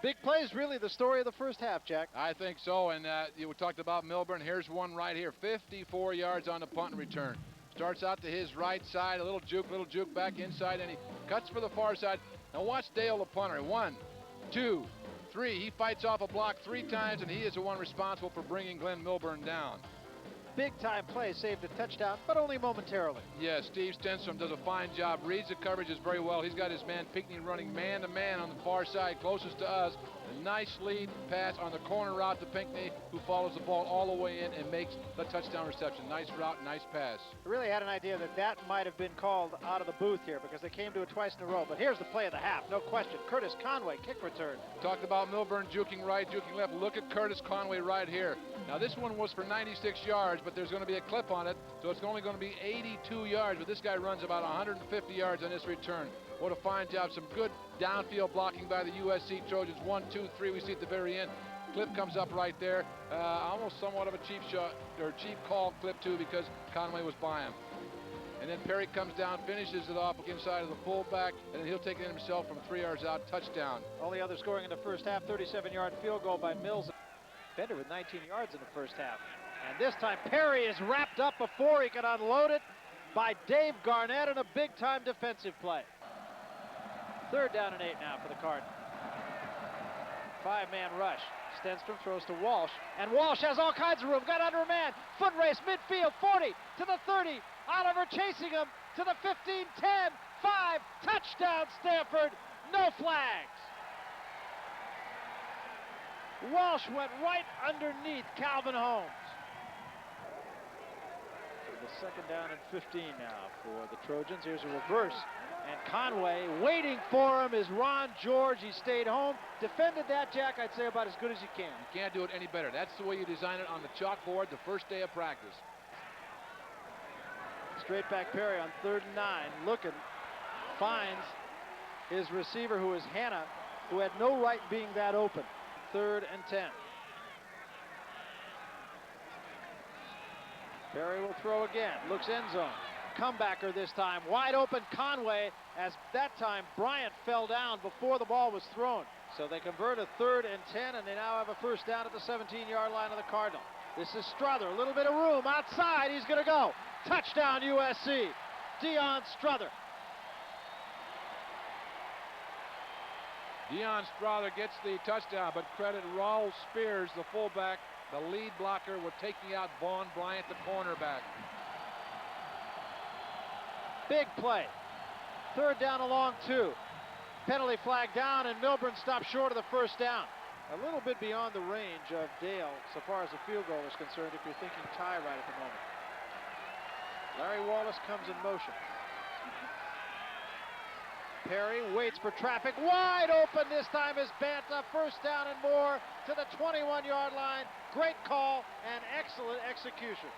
Big plays, really the story of the first half, Jack. I think so, and you talked about Milburn. Here's one right here, 54 yards on the punt and return. Starts out to his right side, a little juke back inside, and he cuts for the far side. Now watch Dale, the punter. 1, 2, 3. He fights off a block 3 times, and he is the one responsible for bringing Glyn Milburn down. Big-time play, saved a touchdown, but only momentarily. Yeah, Steve Stenstrom does a fine job, reads the coverages very well. He's got his man Pinckney running man-to-man on the far side, closest to us. A nice lead pass on the corner route to Pinckney, who follows the ball all the way in and makes the touchdown reception. Nice route, nice pass. I really had an idea that that might have been called out of the booth here because they came to it twice in a row. But here's the play of the half, no question. Curtis Conway, kick return. Talked about Milburn juking right, juking left. Look at Curtis Conway right here. Now this one was for 96 yards, but there's going to be a clip on it, so it's only going to be 82 yards. But this guy runs about 150 yards on this return. What a fine job. Some good downfield blocking by the USC Trojans. 1, 2, 3, we see at the very end. Clip comes up right there. Almost somewhat of a cheap shot, or cheap call clip too, because Conway was by him. And then Perry comes down, finishes it off inside of the fullback, and then he'll take it in himself from 3 yards out, touchdown. Only other scoring in the first half, 37-yard field goal by Mills. Bender with 19 yards in the first half. And this time Perry is wrapped up before he can unload it by Dave Garnett in a big-time defensive play. 3rd down and 8 now for the Cardinal. 5-man rush. Stenstrom throws to Walsh, and Walsh has all kinds of room. Got under a man. Foot race, midfield, 40 to the 30. Oliver chasing him to the 15, 10, 5. Touchdown, Stanford. No flags. Walsh went right underneath Calvin Holmes. The 2nd down and 15 now for the Trojans. Here's a reverse. And Conway, waiting for him, is Ron George. He stayed home. Defended that, Jack, I'd say about as good as you can. You can't do it any better. That's the way you design it on the chalkboard the first day of practice. Straight back Perry on 3rd and 9. Looking, finds his receiver, who is Hanna, who had no right being that open. 3rd and 10. Perry will throw again. Looks end zone. Comebacker this time. Wide open Conway, as that time Bryant fell down before the ball was thrown. So they convert a 3rd and 10, and they now have a first down at the 17-yard line of the Cardinal. This is Strother. A little bit of room outside. He's going to go. Touchdown USC. Deion Strother. Deion Strother gets the touchdown, but credit Raul Spears, the fullback, the lead blocker, with taking out Vaughn Bryant, the cornerback. Big play. 3rd down along 2. Penalty flag down, and Milburn stopped short of the first down. A little bit beyond the range of Dale so far as the field goal is concerned if you're thinking tie right at the moment. Larry Wallace comes in motion. Perry waits for traffic. Wide open this time is Banta. 1st down and more to the 21-yard line. Great call and excellent execution.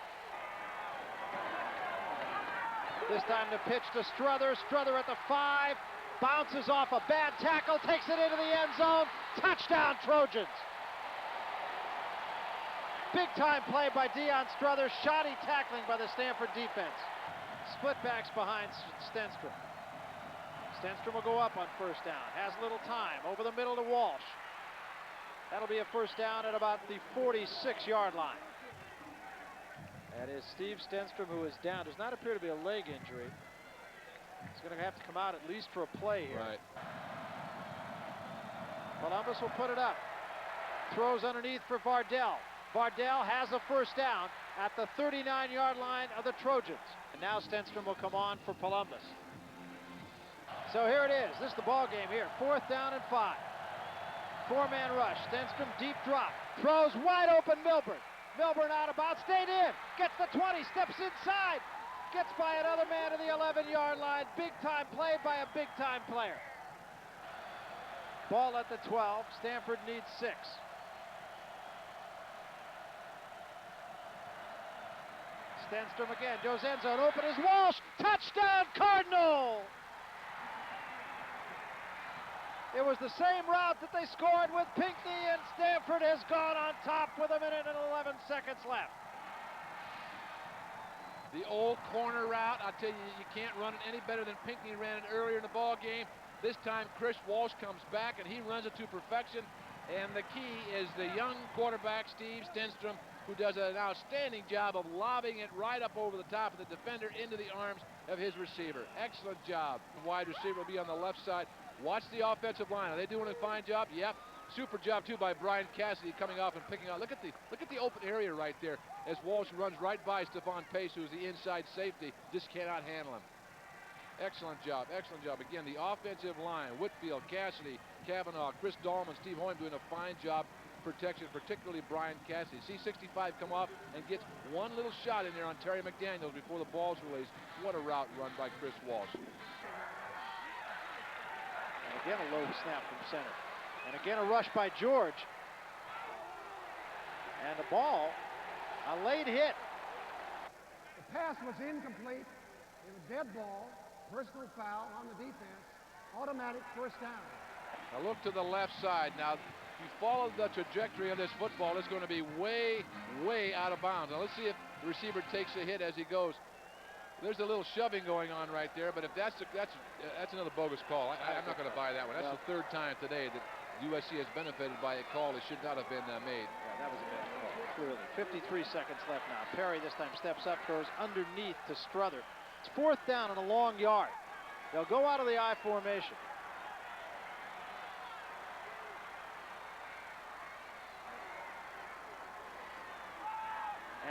This time the pitch to Strother. Strother at the 5. Bounces off a bad tackle. Takes it into the end zone. Touchdown Trojans. Big time play by Deion Strother. Shoddy tackling by the Stanford defense. Split backs behind Stenstrom. Stenstrom will go up on 1st down. Has little time. Over the middle to Walsh. That'll be a first down at about the 46-yard line. That is Steve Stenstrom, who is down. Does not appear to be a leg injury. He's going to have to come out at least for a play here. Right. Columbus will put it up. Throws underneath for Vardell. Vardell has a first down at the 39-yard line of the Trojans. And now Stenstrom will come on for Columbus. So here it is. This is the ball game here. 4th down and 5. 4-man rush. Stenstrom deep drop. Throws wide open Milburn. Milburn out of bounds, stayed in. Gets the 20, steps inside. Gets by another man to the 11-yard line. Big time play by a big time player. Ball at the 12. Stanford needs 6. Stenstrom again. Goes end zone. Open is Walsh. Touchdown Cardinal! It was the same route that they scored with Pinckney, and Stanford has gone on top with 1 minute and 11 seconds left. The old corner route, I'll tell you, you can't run it any better than Pinckney ran it earlier in the ball game. This time Chris Walsh comes back and he runs it to perfection. And the key is the young quarterback, Steve Stenstrom, who does an outstanding job of lobbing it right up over the top of the defender into the arms of his receiver. Excellent job. The wide receiver will be on the left side. Watch the offensive line. Are they doing a fine job? Yep. Super job too by Brian Cassidy coming off and picking out. Look at the open area right there as Walsh runs right by Stephon Pace, who's the inside safety. Just cannot handle him. Excellent job, excellent job. Again, the offensive line, Whitfield, Cassidy, Kavanaugh, Chris Dahlman, Steve Hoyme doing a fine job protection, particularly Brian Cassidy. See 65 come off and gets one little shot in there on Terry McDaniels before the ball's released. What a route run by Chris Walsh. And again, a low snap from center. And again, a rush by George. And the ball, a late hit. The pass was incomplete. It was dead ball. Personal foul on the defense. Automatic first down. Now look to the left side. Now, if you follow the trajectory of this football, it's going to be way, way out of bounds. Now let's see if the receiver takes a hit as he goes. There's a little shoving going on right there, but if that's another bogus call. I'm not going to buy that one. That's the third time today that USC has benefited by a call that should not have been made. Yeah, that was a bad call, clearly. 53 seconds left now. Perry this time steps up, throws underneath to Strother. It's fourth down and a long yard. They'll go out of the I formation.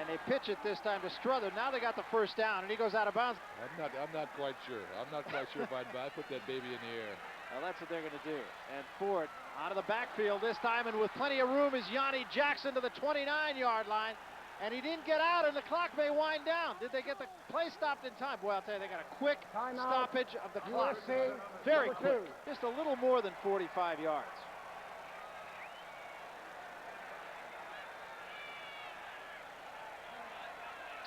And they pitch it this time to Strother. Now they got the first down, and he goes out of bounds. I'm not quite sure. I'm not quite sure if I'd put that baby in the air. Well, that's what they're going to do. And Ford out of the backfield this time, and with plenty of room is Yanni Jackson to the 29-yard line. And he didn't get out, and the clock may wind down. Did they get the play stopped in time? Boy, I'll tell you, they got a quick stoppage of the clock. USC, Very quick. Just a little more than 45 yards.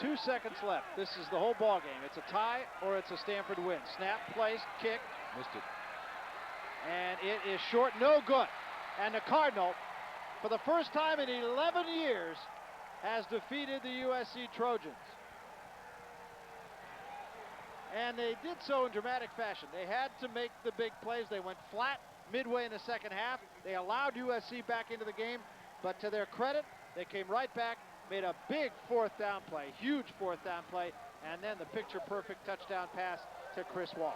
Two seconds left. This is the whole ball game. It's a tie or it's a Stanford win. Snap, placed, kick. Missed it. And it is short, no good. And the Cardinal, for the first time in 11 years, has defeated the USC Trojans. And they did so in dramatic fashion. They had to make the big plays. They went flat midway in the second half. They allowed USC back into the game, but to their credit, they came right back, made a big fourth down play, huge fourth down play, and then the picture-perfect touchdown pass to Chris Walsh.